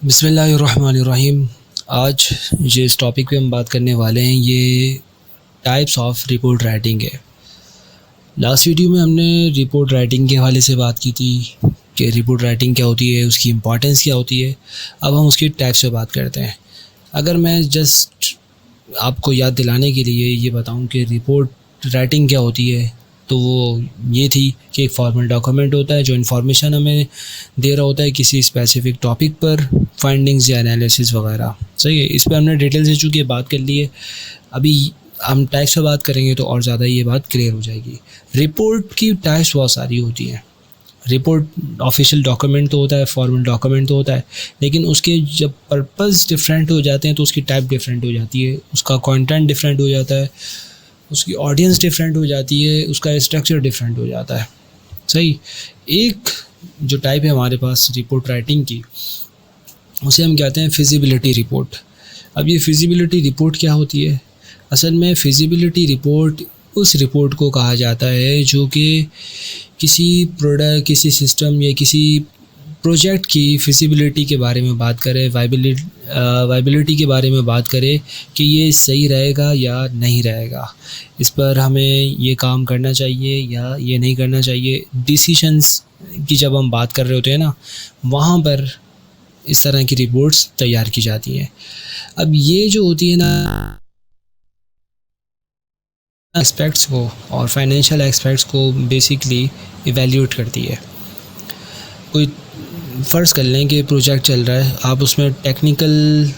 बिस्मिल्लाहिर्रहमानिर्रहीम। आज जिस टॉपिक पे हम बात करने वाले हैं ये टाइप्स ऑफ रिपोर्ट राइटिंग है। लास्ट वीडियो में हमने रिपोर्ट राइटिंग के हवाले से बात की थी कि रिपोर्ट राइटिंग क्या होती है, उसकी इम्पॉर्टेंस क्या होती है। अब हम उसकी टाइप्स पे बात करते हैं। अगर मैं जस्ट आपको याद दिलाने के लिए ये बताऊं कि रिपोर्ट राइटिंग क्या होती है, तो वो ये थी कि एक फॉर्मल डॉक्यूमेंट होता है जो इन्फॉर्मेशन हमें दे रहा होता है किसी स्पेसिफिक टॉपिक पर, फाइंडिंग्स या एनालिसिस वगैरह। सही है, इस पर हमने डिटेल से चूँकि बात कर ली है। अभी हम टाइप्स पर बात करेंगे तो और ज़्यादा ये बात क्लियर हो जाएगी। रिपोर्ट की टाइप्स बहुत सारी होती हैं। रिपोर्ट ऑफिशियल डॉक्यूमेंट तो होता है, फॉर्मल डॉक्यूमेंट तो होता है, लेकिन उसके जब पर्पस डिफरेंट हो जाते हैं तो उसकी टाइप डिफरेंट हो जाती है, उसका कंटेंट डिफरेंट हो जाता है, उसकी ऑडियंस डिफरेंट हो जाती है, उसका स्ट्रक्चर डिफरेंट हो जाता है। सही, एक जो टाइप है हमारे पास रिपोर्ट राइटिंग की, उसे हम कहते हैं फिजिबिलिटी रिपोर्ट। अब ये फिजिबिलिटी रिपोर्ट क्या होती है? असल में फिजिबिलिटी रिपोर्ट उस रिपोर्ट को कहा जाता है जो कि किसी प्रोडक्ट, किसी सिस्टम या किसी प्रोजेक्ट की फिजिबिलिटी के बारे में बात करे, वाइबिलिटी के बारे में बात करे कि ये सही रहेगा या नहीं रहेगा, इस पर हमें ये काम करना चाहिए या ये नहीं करना चाहिए। डिसीशंस की जब हम बात कर रहे होते हैं ना, वहाँ पर इस तरह की रिपोर्ट्स तैयार की जाती हैं। अब ये जो होती है ना, एस्पेक्ट्स को और फाइनेंशियल एस्पेक्ट्स को बेसिकली इवैल्यूएट करती है। कोई फ़र्ज़ कर लें कि प्रोजेक्ट चल रहा है, आप उसमें टेक्निकल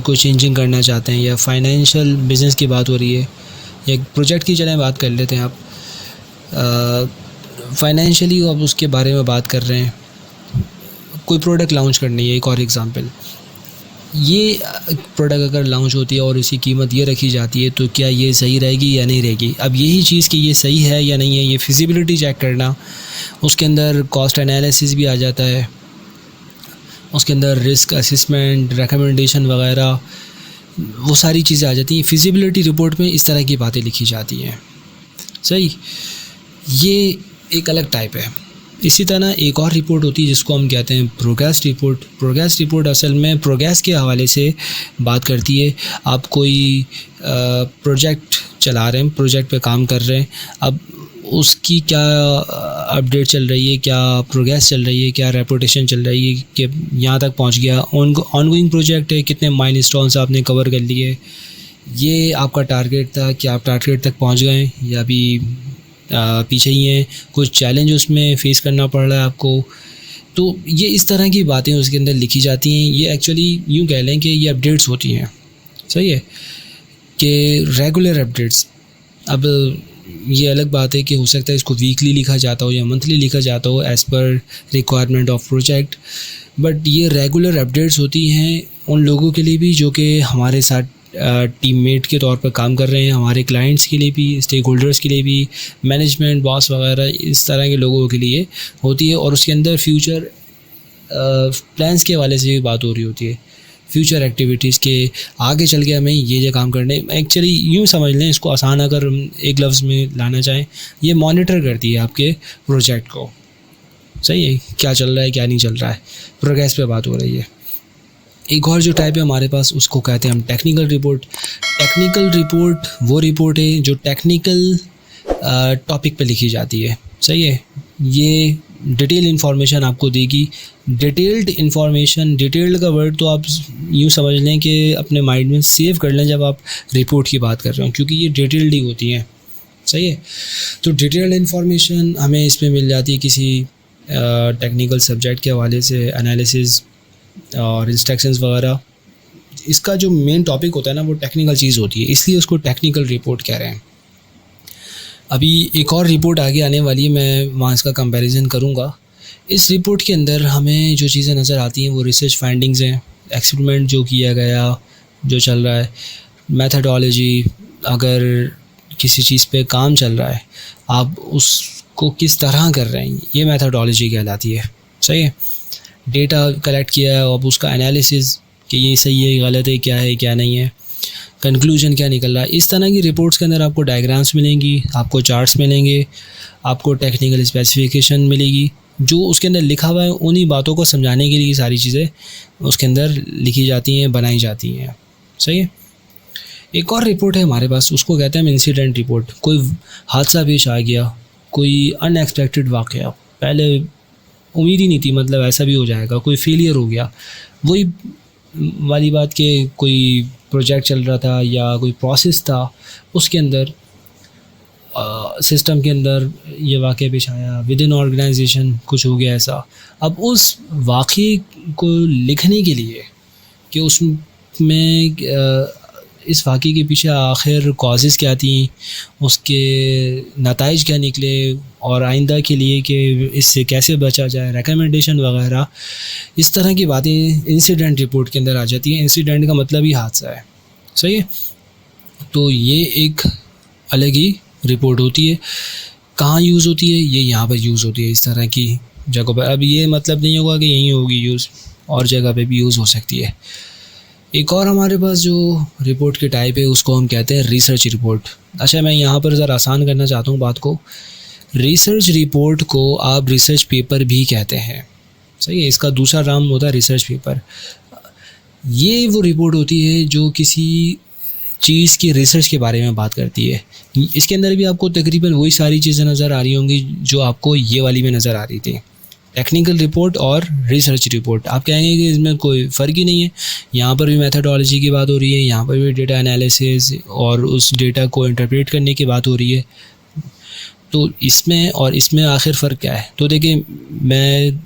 कोई चेंजिंग करना चाहते हैं या फाइनेंशियल बिज़नेस की बात हो रही है, या प्रोजेक्ट की चलें बात कर लेते हैं। आप फाइनेंशियली आप उसके बारे में बात कर रहे हैं, कोई प्रोडक्ट लॉन्च करनी है। एक और एग्ज़ाम्पल, ये प्रोडक्ट अगर लॉन्च होती है और इसकी कीमत ये रखी जाती है तो क्या ये सही रहेगी या नहीं रहेगी। अब यही चीज़ कि ये सही है या नहीं है, ये फिजिबिलिटी चेक करना, उसके अंदर कॉस्ट एनालिसिस भी आ जाता है, उसके अंदर रिस्क असेसमेंट, रिकमेंडेशन वगैरह, वो सारी चीज़ें आ जाती हैं। फिजिबिलिटी रिपोर्ट में इस तरह की बातें लिखी जाती हैं। सही, ये एक अलग टाइप है। इसी तरह एक और रिपोर्ट होती है जिसको हम कहते हैं प्रोग्रेस रिपोर्ट। प्रोग्रेस रिपोर्ट असल में प्रोग्रेस के हवाले से बात करती है। आप कोई प्रोजेक्ट चला रहे हैं, प्रोजेक्ट पे काम कर रहे हैं, अब उसकी क्या अपडेट चल रही है, क्या प्रोग्रेस चल रही है, क्या रेपुटेशन चल रही है कि यहाँ तक पहुँच गया। ऑनगोइंग प्रोजेक्ट है, कितने माइलस्टोन्स आपने कवर कर लिए, ये आपका टारगेट था, क्या आप टारगेट तक पहुँच गए या अभी पीछे ही हैं, कुछ चैलेंज उसमें फ़ेस करना पड़ रहा है आपको। तो ये इस तरह की बातें उसके अंदर लिखी जाती हैं। ये एक्चुअली यूँ कह लें कि ये अपडेट्स होती हैं। सही है, कि रेगुलर अपडेट्स। अब ये अलग बात है कि हो सकता है इसको वीकली लिखा जाता हो या मंथली लिखा जाता हो as per requirement of project, but ये रेगुलर अपडेट्स होती हैं उन लोगों के लिए भी जो कि हमारे साथ टीममेट के तौर पर काम कर रहे हैं, हमारे क्लाइंट्स के लिए भी, स्टेक होल्डर्स के लिए भी, मैनेजमेंट, बॉस वगैरह, इस तरह के लोगों के लिए होती है। और उसके अंदर फ्यूचर प्लान्स के हवाले से भी बात हो रही होती है, फ्यूचर एक्टिविटीज़ के, आगे चल के हमें ये काम करने। एक्चुअली यूँ समझ लें इसको, आसान अगर एक लफ्ज़ में लाना चाहें, ये मॉनिटर करती है आपके प्रोजेक्ट को। सही है, क्या चल रहा है क्या नहीं चल रहा है, प्रोग्रेस पे बात हो रही है। एक और जो टाइप है हमारे पास, उसको कहते हैं हम टेक्निकल रिपोर्ट। टेक्निकल रिपोर्ट वो रिपोर्ट है जो टेक्निकल टॉपिक पे लिखी जाती है। सही है, ये डिटेल इन्फॉर्मेशन आपको देगी। डिटेल्ड इन्फॉर्मेशन, डिटेल्ड का वर्ड तो आप यूँ समझ लें कि अपने माइंड में सेव कर लें जब आप रिपोर्ट की बात कर रहे हो, क्योंकि ये डिटेल्ड ही होती हैं। सही है, तो डिटेल्ड इन्फॉर्मेशन हमें इसमें मिल जाती है किसी टेक्निकल सब्जेक्ट के हवाले से, एनालिसिस और इंस्ट्रक्शंस वगैरह। इसका जो मेन टॉपिक होता है ना, वो टेक्निकल चीज़ होती है, इसलिए उसको टेक्निकल रिपोर्ट कह रहे हैं। अभी एक और रिपोर्ट आगे आने वाली है, मैं वहाँ इसका कंपैरिजन करूँगा। इस रिपोर्ट के अंदर हमें जो चीज़ें नज़र आती हैं वो रिसर्च फाइंडिंग्स हैं, एक्सपेरिमेंट जो किया गया, जो चल रहा है, मेथडोलॉजी, अगर किसी चीज़ पे काम चल रहा है आप उसको किस तरह कर रहे हैं, ये मेथडोलॉजी कहलाती है। सही है, डेटा कलेक्ट किया है, अब उसका एनालिसिस कि ये सही है, गलत है, क्या है क्या नहीं है, कंक्लूजन क्या निकल रहा है। इस तरह की रिपोर्ट्स के अंदर आपको डायग्राम्स मिलेंगी, आपको चार्ट्स मिलेंगे, आपको टेक्निकल स्पेसिफिकेशन मिलेगी, जो उसके अंदर लिखा हुआ है उन्हीं बातों को समझाने के लिए सारी चीज़ें उसके अंदर लिखी जाती हैं, बनाई जाती हैं। सही है। एक और रिपोर्ट है हमारे पास, उसको कहते हैं हम इंसिडेंट रिपोर्ट। कोई हादसा पेश आ गया, कोई अनएक्सपेक्टेड वाक़या, पहले उम्मीद ही नहीं थी मतलब ऐसा भी हो जाएगा, कोई फेलियर हो गया, वही वाली बात कि कोई प्रोजेक्ट चल रहा था या कोई प्रोसेस था, उसके अंदर सिस्टम के अंदर ये वाक़या पेश आया, विद इन ऑर्गेनाइजेशन कुछ हो गया ऐसा। अब उस वाक़े को लिखने के लिए कि उसमें इस वाक़े के पीछे आखिर कॉजेज़ क्या थी, उसके नताइज क्या निकले और आइंदा के लिए कि इससे कैसे बचा जाए, रिकमेंडेशन वगैरह, इस तरह की बातें इंसिडेंट रिपोर्ट के अंदर आ जाती हैं। इंसिडेंट का मतलब ही हादसा है। सही है। तो ये एक अलग ही रिपोर्ट होती है। कहाँ यूज़ होती है? ये यहाँ पर यूज़ होती है इस तरह की जगह पर। अब ये मतलब नहीं होगा कि यहीं होगी यूज़, और जगह पे भी यूज़ हो सकती है। एक और हमारे पास जो रिपोर्ट के टाइप है उसको हम कहते हैं रिसर्च रिपोर्ट। अच्छा, मैं यहाँ पर ज़रा आसान करना चाहता हूँ बात को। रिसर्च रिपोर्ट को आप रिसर्च पेपर भी कहते हैं। सही है। इसका दूसरा नाम होता है रिसर्च पेपर। ये वो रिपोर्ट होती है जो किसी चीज़ की रिसर्च के बारे में बात करती है। इसके अंदर भी आपको तकरीबन वही सारी चीज़ें नज़र आ रही होंगी जो आपको ये वाली में नज़र आ रही थी, टेक्निकल रिपोर्ट और रिसर्च रिपोर्ट। आप कहेंगे कि इसमें कोई फ़र्क ही नहीं है। यहाँ पर भी मेथडोलॉजी की बात हो रही है, यहाँ पर भी डेटा एनालिसिस और उस डेटा को इंटरप्रेट करने की बात हो रही है। तो इसमें और इसमें आखिर फ़र्क क्या है? तो देखिए, मैं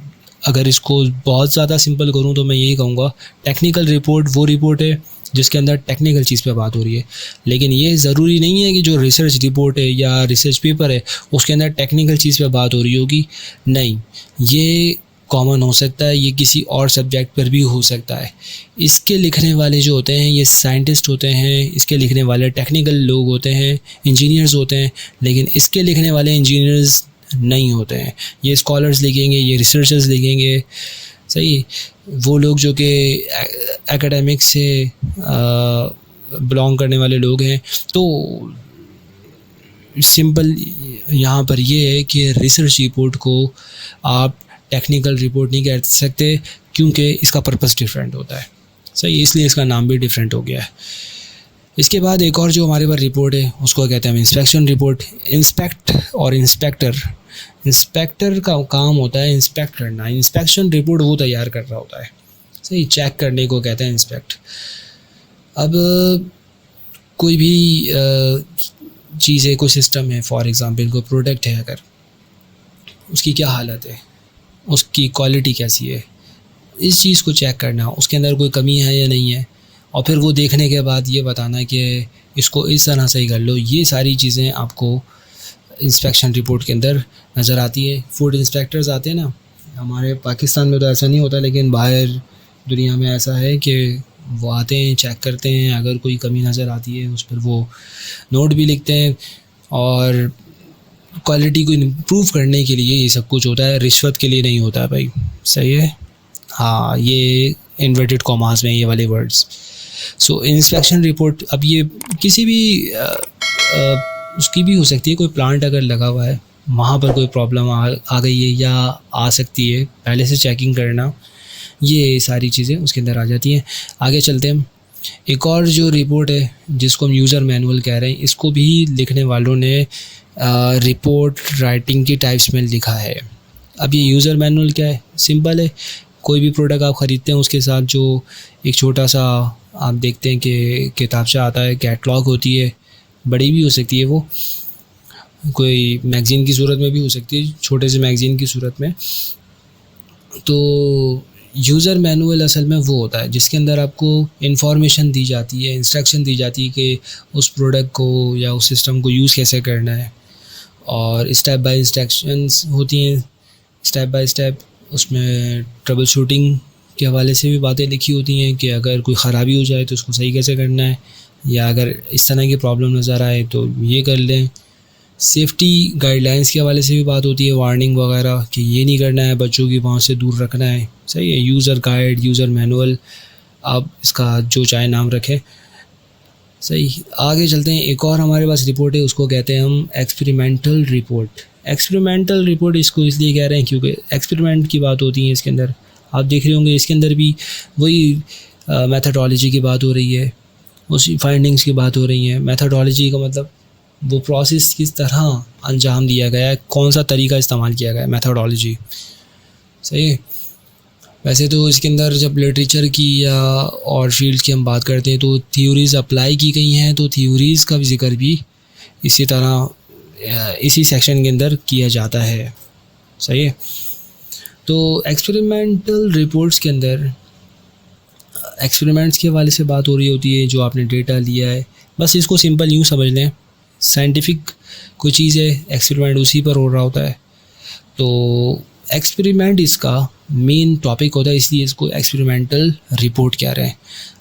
अगर इसको बहुत ज़्यादा सिंपल करूँ तो मैं यही कहूँगा, टेक्निकल रिपोर्ट वो रिपोर्ट है जिसके अंदर टेक्निकल चीज़ पे बात हो रही है। लेकिन ये ज़रूरी नहीं है कि जो रिसर्च रिपोर्ट है या रिसर्च पेपर है उसके अंदर टेक्निकल चीज़ पे बात हो रही होगी। नहीं, ये कॉमन हो सकता है, ये किसी और सब्जेक्ट पर भी हो सकता है। इसके लिखने वाले जो होते हैं ये साइंटिस्ट होते हैं, इसके लिखने वाले टेक्निकल लोग होते हैं, इंजीनियर्स होते हैं। लेकिन इसके लिखने वाले इंजीनियर्स नहीं होते हैं, ये स्कॉलर्स लिखेंगे, ये रिसर्चर्स लिखेंगे। सही। वो लोग जो कि एकेडमिक से बिलोंग करने वाले लोग हैं। तो सिंपल यहाँ पर ये है कि रिसर्च रिपोर्ट को आप टेक्निकल रिपोर्ट नहीं कह सकते, क्योंकि इसका पर्पस डिफरेंट होता है। सही, इसलिए इसका नाम भी डिफरेंट हो गया है। इसके बाद एक और जो हमारे पास रिपोर्ट है उसको कहते हैं इंस्पेक्शन रिपोर्ट। इंस्पेक्ट और इंस्पेक्टर का काम होता है इंस्पेक्ट करना। इंस्पेक्शन रिपोर्ट वो तैयार कर रहा होता है। सही, चेक करने को कहते हैं इंस्पेक्ट। अब कोई भी चीज़ है, कोई सिस्टम है, फॉर एग्ज़ाम्पल कोई प्रोडक्ट है, अगर उसकी क्या हालत है, उसकी क्वालिटी कैसी है, इस चीज़ को चेक करना, उसके अंदर कोई कमी है या नहीं है, और फिर वो देखने के बाद ये बताना कि इसको इस तरह से ही कर लो। ये सारी चीज़ें आपको इंस्पेक्शन रिपोर्ट के अंदर नज़र आती है। फूड इंस्पेक्टर्स आते हैं ना, हमारे पाकिस्तान में तो ऐसा नहीं होता, लेकिन बाहर दुनिया में ऐसा है कि वो आते हैं, चेक करते हैं, अगर कोई कमी नज़र आती है उस पर वो नोट भी लिखते हैं, और क्वालिटी को इम्प्रूव करने के लिए ये सब कुछ होता है, रिश्वत के लिए नहीं होता है भाई। सही है। हाँ, ये इन्वर्टेड कॉमास में ये वाले वर्ड्स। सो इंस्पेक्शन रिपोर्ट, अब ये किसी भी उसकी भी हो सकती है। कोई प्लांट अगर लगा हुआ है, वहाँ पर कोई प्रॉब्लम आ गई है या आ सकती है, पहले से चेकिंग करना, ये सारी चीज़ें उसके अंदर आ जाती हैं। आगे चलते हैं। एक और जो रिपोर्ट है जिसको हम यूज़र मैनुअल कह रहे हैं, इसको भी लिखने वालों ने रिपोर्ट राइटिंग की टाइप्स में लिखा है। अब ये यूज़र मैनुअल क्या है? सिंपल है। कोई भी प्रोडक्ट आप ख़रीदते हैं उसके साथ जो एक छोटा सा आप देखते हैं कि किताबचा आता है, कैटलॉग होती है, बड़ी भी हो सकती है, वो कोई मैगज़ीन की सूरत में भी हो सकती है, छोटे से मैगज़ीन की सूरत में। तो यूज़र मैनुअल असल में वो होता है जिसके अंदर आपको इन्फॉर्मेशन दी जाती है, इंस्ट्रक्शन दी जाती है कि उस प्रोडक्ट को या उस सिस्टम को यूज़ कैसे करना है, और स्टेप बाय इंस्ट्रक्शंस होती हैं, स्टेप बाय स्टेप। उसमें ट्रबल शूटिंग के हवाले से भी बातें लिखी होती हैं कि अगर कोई ख़राबी हो जाए तो उसको सही कैसे करना है, या अगर इस तरह की प्रॉब्लम नज़र आए तो ये कर लें। सेफ्टी गाइडलाइंस के हवाले से भी बात होती है, वार्निंग वगैरह कि ये नहीं करना है, बच्चों की वहाँ से दूर रखना है। सही है। यूज़र गाइड, यूज़र मैनुअल, आप इसका जो चाहे नाम रखें। सही। आगे चलते हैं। एक और हमारे पास रिपोर्ट है, उसको कहते हैं हम एक्सपेरिमेंटल रिपोर्ट। एक्सपेरिमेंटल रिपोर्ट इसको इसलिए कह रहे हैं क्योंकि एक्सपेरिमेंट की बात होती है इसके अंदर। आप देख रहे होंगे इसके अंदर भी वही मेथडोलॉजी की बात हो रही है, उसी फाइंडिंग्स की बात हो रही है। मेथडोलॉजी का मतलब वो प्रोसेस किस तरह अंजाम दिया गया है, कौन सा तरीका इस्तेमाल किया गया है, मेथडोलॉजी। सही है। वैसे तो इसके अंदर जब लिटरेचर की या और फील्ड की हम बात करते हैं तो थ्योरीज़ अप्लाई की गई हैं, तो थ्योरीज़ का भी जिक्र भी इसी तरह इसी सेक्शन के अंदर किया जाता है। सही है। तो एक्सपेरिमेंटल रिपोर्ट्स के अंदर एक्सपेरिमेंट्स के हवाले से बात हो रही होती है, जो आपने डेटा लिया है। बस इसको सिंपल यूँ समझ लें, साइंटिफिक कोई चीज़ है, एक्सपेरिमेंट उसी पर हो रहा होता है। तो एक्सपेरिमेंट इसका मेन टॉपिक होता है, इसलिए इसको एक्सपेरिमेंटल रिपोर्ट कह रहे हैं।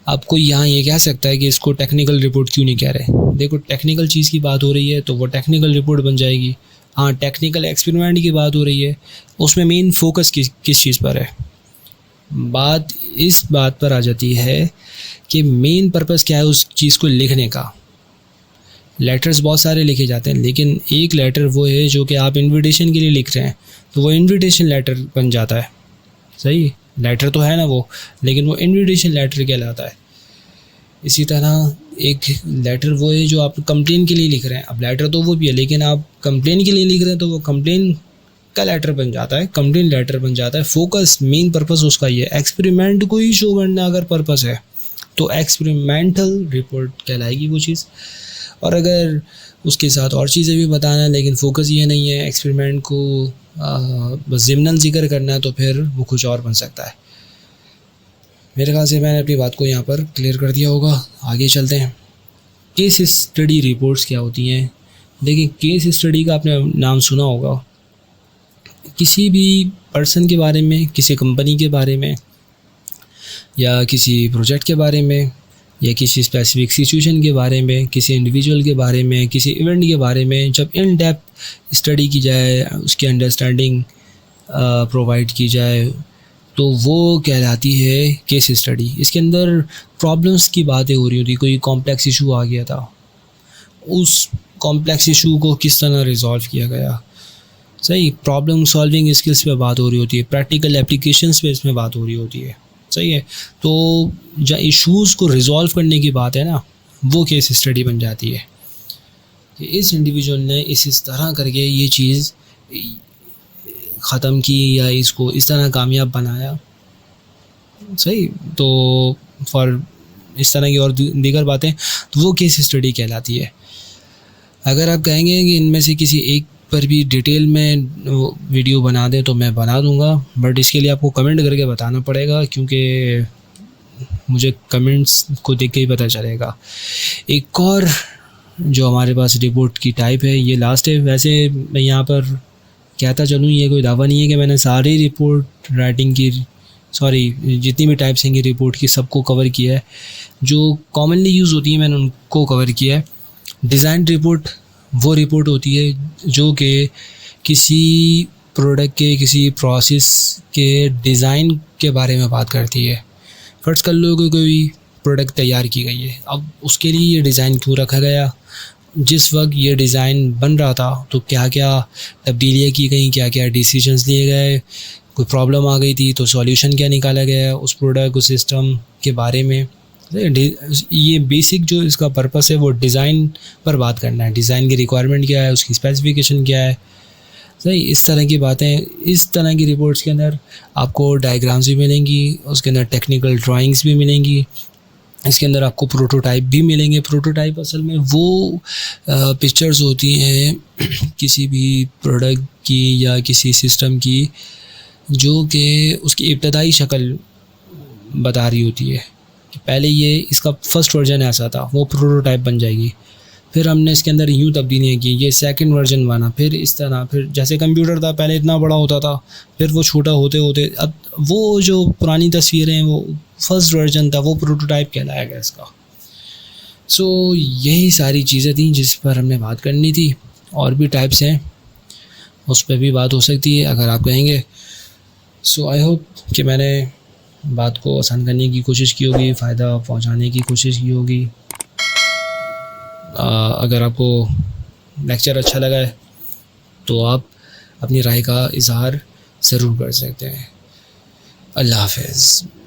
अब कोई यहाँ ये कह सकता है कि इसको टेक्निकल रिपोर्ट क्यों नहीं कह रहे। देखो, टेक्निकल चीज़ की बात हो रही है तो वो टेक्निकल रिपोर्ट बन जाएगी। हाँ, टेक्निकल एक्सपेरिमेंट की बात हो रही है, उसमें मेन फोकस किस चीज़ पर है। बात इस बात पर आ जाती है कि मेन पर्पस क्या है उस चीज़ को लिखने का। लेटर्स बहुत सारे लिखे जाते हैं, लेकिन एक लेटर वो है जो कि आप इनविटेशन के लिए लिख रहे हैं, तो वो इनविटेशन लेटर बन जाता है। सही, लेटर तो है ना वो, लेकिन वो इनविटेशन लेटर कहलाता है। इसी तरह एक लेटर वो है जो आप कंप्लेन के लिए लिख रहे हैं। अब लेटर तो वो भी है, लेकिन आप कंप्लेन के लिए लिख रहे हैं तो वो कंप्लेन का लेटर बन जाता है, कंप्लेन लेटर बन जाता है। फोकस, मेन पर्पस उसका ये है। एक्सपेरिमेंट को ही शो करना अगर पर्पस है तो एक्सपेरिमेंटल रिपोर्ट कहलाएगी वो चीज़। और अगर उसके साथ और चीज़ें भी बताना है, लेकिन फोकस ये नहीं है, एक्सपेरिमेंट को बस ज़िम्नन जिक्र करना है, तो फिर वो कुछ और बन सकता है। मेरे ख्याल से मैंने अपनी बात को यहाँ पर क्लियर कर दिया होगा। आगे चलते हैं। केस स्टडी रिपोर्ट्स क्या होती हैं। देखिए, केस स्टडी का आपने नाम सुना होगा। किसी भी पर्सन के बारे में, किसी कंपनी के बारे में, या किसी प्रोजेक्ट के बारे में, या किसी स्पेसिफिक सिचुएशन के बारे में, किसी इंडिविजुअल के बारे में, किसी इवेंट के बारे में जब इन डेप्थ स्टडी की जाए, उसकी अंडरस्टैंडिंग प्रोवाइड की जाए, तो वो कहलाती है केस स्टडी। इसके अंदर प्रॉब्लम्स की बातें हो रही होती। कोई कॉम्प्लेक्स इशू आ गया था, उस कॉम्प्लेक्स इशू को किस तरह रिजॉल्व किया गया। सही, प्रॉब्लम सॉल्विंग स्किल्स पे बात हो रही होती है, प्रैक्टिकल एप्लीकेशंस पे इसमें बात हो रही होती है। सही है। तो जहाँ इश्यूज़ को रिजॉल्व करने की बात है ना, वो केस स्टडी बन जाती है कि इस इंडिविजुअल ने इस तरह करके ये चीज़ ख़त्म की या इसको इस तरह कामयाब बनाया। सही, तो फॉर इस तरह की और दीगर बातें, तो वो केस स्टडी कहलाती है। अगर आप कहेंगे कि इनमें से किसी एक पर भी डिटेल में वीडियो बना दें तो मैं बना दूंगा, बट इसके लिए आपको कमेंट करके बताना पड़ेगा, क्योंकि मुझे कमेंट्स को देख के ही पता चलेगा। एक और जो हमारे पास रिपोर्ट की टाइप है, ये लास्ट है। वैसे मैं यहाँ पर कहता चलूँ, ये कोई दावा नहीं है कि मैंने सारी रिपोर्ट राइटिंग की, जितनी भी टाइप्स हैं रिपोर्ट की, सबको कवर किया है। जो कॉमनली यूज़ होती है मैंने उनको कवर किया है। डिज़ाइन रिपोर्ट वो रिपोर्ट होती है जो कि किसी प्रोडक्ट के, किसी प्रोसेस के डिज़ाइन के बारे में बात करती है। फ़र्ज़ कर लो कि कोई प्रोडक्ट तैयार की गई है, अब उसके लिए ये डिज़ाइन क्यों रखा गया, जिस वक्त ये डिज़ाइन बन रहा था तो क्या क्या तब्दीलियाँ की गई, क्या क्या डिसीजंस लिए गए, कोई प्रॉब्लम आ गई थी तो सॉल्यूशन क्या निकाला गया उस प्रोडक्ट, उस सिस्टम के बारे में। ये बेसिक जो इसका पर्पस है वो डिज़ाइन पर बात करना है। डिज़ाइन की रिक्वायरमेंट क्या है, उसकी स्पेसिफिकेशन क्या है। सही, इस तरह की बातें, इस तरह की रिपोर्ट्स के अंदर आपको डायग्राम्स भी मिलेंगी, उसके अंदर टेक्निकल ड्राइंग्स भी मिलेंगी, इसके अंदर आपको प्रोटोटाइप भी मिलेंगे। प्रोटोटाइप असल में वो पिक्चर्स होती हैं किसी भी प्रोडक्ट की या किसी सिस्टम की, जो कि उसकी इब्तदाई शक्ल बता रही होती है। पहले ये इसका फर्स्ट वर्जन ऐसा था, वो प्रोटोटाइप बन जाएगी। फिर हमने इसके अंदर यूँ तब्दीलियाँ की, ये सेकंड वर्जन बना, फिर इस तरह, फिर जैसे कंप्यूटर था पहले इतना बड़ा होता था, फिर वो छोटा होते होते अब वो जो पुरानी तस्वीरें हैं वो फर्स्ट वर्जन था, वो प्रोटोटाइप कहलाया गया इसका। सो यही सारी चीज़ें थी जिस पर हमने बात करनी थी। और भी टाइप्स हैं, उस पर भी बात हो सकती है अगर आप कहेंगे। सो आई होप कि मैंने बात को आसान करने की कोशिश की होगी, फ़ायदा पहुंचाने की कोशिश की होगी। अगर आपको लेक्चर अच्छा लगा है तो आप अपनी राय का इज़हार ज़रूर कर सकते हैं। अल्लाह हाफ़िज़।